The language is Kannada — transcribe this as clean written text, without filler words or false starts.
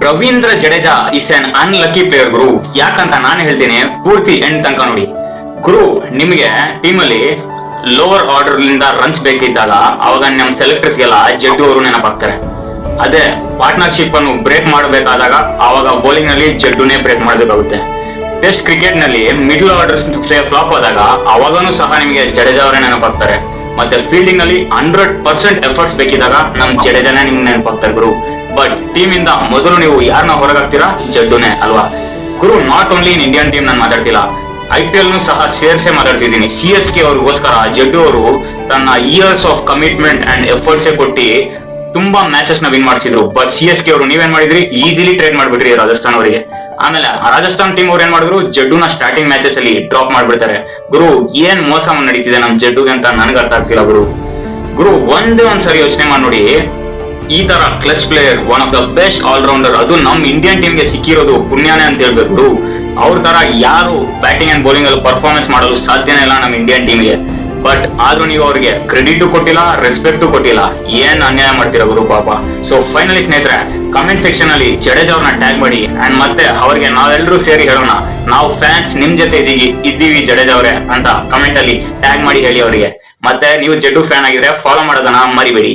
Ravindra Jadeja is an unlucky player ಗುರು. ಯಾಕಂತ ನಾನು ಹೇಳ್ತೀನಿ, ಪೂರ್ತಿ ಎಂಡ್ ತನಕ ನೋಡಿ ಗುರು. ನಿಮಗೆ ಟೀಮ್ ಅಲ್ಲಿ ಲೋವರ್ ಆರ್ಡರ್ ಲಿಂದ ರನ್ಸ್ ಬೇಕಿದ್ದಾಗ ಅವಾಗ ನಮ್ ಸೆಲೆಕ್ಟರ್ಸ್ ಗೆಲ್ಲ ಜಡ್ಡು ಅವರು ನೆನಪಾಗ್ತಾರೆ. ಅದೇ ಪಾರ್ಟ್ನರ್ಶಿಪ್ ಅನ್ನು ಬ್ರೇಕ್ ಮಾಡಬೇಕಾದಾಗ ಅವಾಗ ಬೌಲಿಂಗ್ ನಲ್ಲಿ ಜಡ್ಡುನೇ ಬ್ರೇಕ್ ಮಾಡಬೇಕಾಗುತ್ತೆ. ಟೆಸ್ಟ್ ಕ್ರಿಕೆಟ್ ನಲ್ಲಿ ಮಿಡಲ್ ಆರ್ಡರ್ ಫ್ಲಾಪ್ ಆದಾಗ ಅವಾಗನೂ ಸಹ ನಿಮಗೆ ಜಡೇಜಾ ಅವರೇ ನೆನಪಾಗ್ತಾರೆ. ಮತ್ತೆ ಫೀಲ್ಡಿಂಗ್ ನಲ್ಲಿ 100% ಎಫರ್ಟ್ಸ್ ಬೇಕಿದ್ದಾಗ ನಮ್ ಜಡೇಜಾನೇ ನಿಮ್ಗೆ ನೆನಪಾಗ್ತಾರೆ ಗುರು. ಬಟ್ ಟೀಮ್ ಇಂದ ಮೊದಲು ನೀವು ಯಾರನ್ನ ಹೊರಗಾಗ್ತೀರಾ? ಜಡ್ಡುನೇ ಅಲ್ವಾ ಗುರು. Not only in Indian team ನಾನು ಮಾತಾಡ್ತಿಲ್ಲ, IPL ಸಹ ಸೇರ್ಸೇ ಮಾತಾಡ್ತಿದ್ದೀನಿ. CSK ಅವ್ರಿಗೋಸ್ಕರ ಜಡ್ಡು ಅವರು ತನ್ನ years of commitment and efforts ಕೊಟ್ಟಿ ತುಂಬಾ ಮ್ಯಾಚಸ್ ನ ವಿನ್ ಮಾಡಿಸಿದ್ರು. ಬಟ್ CSK ಅವರು ನೀವೇನ್ ಮಾಡಿದ್ರಿ? ಈಸಿಲಿ ಟ್ರೇಡ್ ಮಾಡ್ಬಿಟ್ರಿ ರಾಜಸ್ಥಾನ್ ಅವರಿಗೆ. ಆಮೇಲೆ ರಾಜಸ್ಥಾನ್ ಟೀಮ್ ಅವ್ರು ಏನ್ ಮಾಡಿದ್ರು? ಜಡ್ಡುನ ಸ್ಟಾರ್ಟಿಂಗ್ ಮ್ಯಾಚಸ್ ಅಲ್ಲಿ ಡ್ರಾಪ್ ಮಾಡ್ಬಿಡ್ತಾರೆ. ಗುರು ಏನ್ ಮೋಸ ನಡೀತಿದೆ ನಮ್ ಜಡ್ಡುಗೆ ಅಂತ ನನ್ಗೆ ಅರ್ಥ ಆಗ್ತಿಲ್ಲ ಗುರು. ಒಂದ್ಸರಿ ಯೋಚನೆ ಮಾಡಿ ನೋಡಿ, ಈ ತರ clutch player, one of the best allrounder, ಅದು ನಮ್ ಇಂಡಿಯನ್ ಟೀಮ್ಗೆ ಸಿಕ್ಕಿರೋದು ಪುಣ್ಯನೇ ಅಂತ ಹೇಳ್ಬೇಕು. ಅವ್ರ ತರ ಯಾರು ಬ್ಯಾಟಿಂಗ್ ಅಂಡ್ ಬೌಲಿಂಗ್ ಅಲ್ಲಿ ಪರ್ಫಾರ್ಮೆನ್ಸ್ ಮಾಡಲು ಸಾಧ್ಯನೇ ಇಲ್ಲ ನಮ್ ಇಂಡಿಯನ್ ಟೀಮ್ಗೆ. ಬಟ್ ಆದ್ರೂ ನೀವು ಅವ್ರಿಗೆ ಕ್ರೆಡಿಟ್ ಕೊಟ್ಟಿಲ್ಲ, ರೆಸ್ಪೆಕ್ಟ್ ಕೊಟ್ಟಿಲ್ಲ. ಏನ್ ಅನ್ಯಾಯ ಮಾಡ್ತೀರಾ ಗುರು ಪಾಪ. ಸೊ ಫೈನಲಿ ಸ್ನೇಹಿತರೆ, ಕಮೆಂಟ್ ಸೆಕ್ಷನ್ ಅಲ್ಲಿ ಜಡೇಜಾ ಅವ್ರನ್ನ ಟ್ಯಾಗ್ ಮಾಡಿ ಅಂಡ್ ಮತ್ತೆ ಅವ್ರಿಗೆ ನಾವೆಲ್ಲರೂ ಸೇರಿ ಹೇಳೋಣ, ನಾವು ಫ್ಯಾನ್ಸ್ ನಿಮ್ ಜೊತೆ ಇದ್ದೀವಿ ಜಡೇಜಾ ಅವರೇ ಅಂತ ಕಮೆಂಟ್ ಅಲ್ಲಿ ಟ್ಯಾಗ್ ಮಾಡಿ ಹೇಳಿ ಅವರಿಗೆ. ಮತ್ತೆ ನೀವು ಜಡ್ಡು ಫ್ಯಾನ್ ಆಗಿದ್ರೆ ಫಾಲೋ ಮಾಡೋದನ್ನ ಮರಿಬೇಡಿ.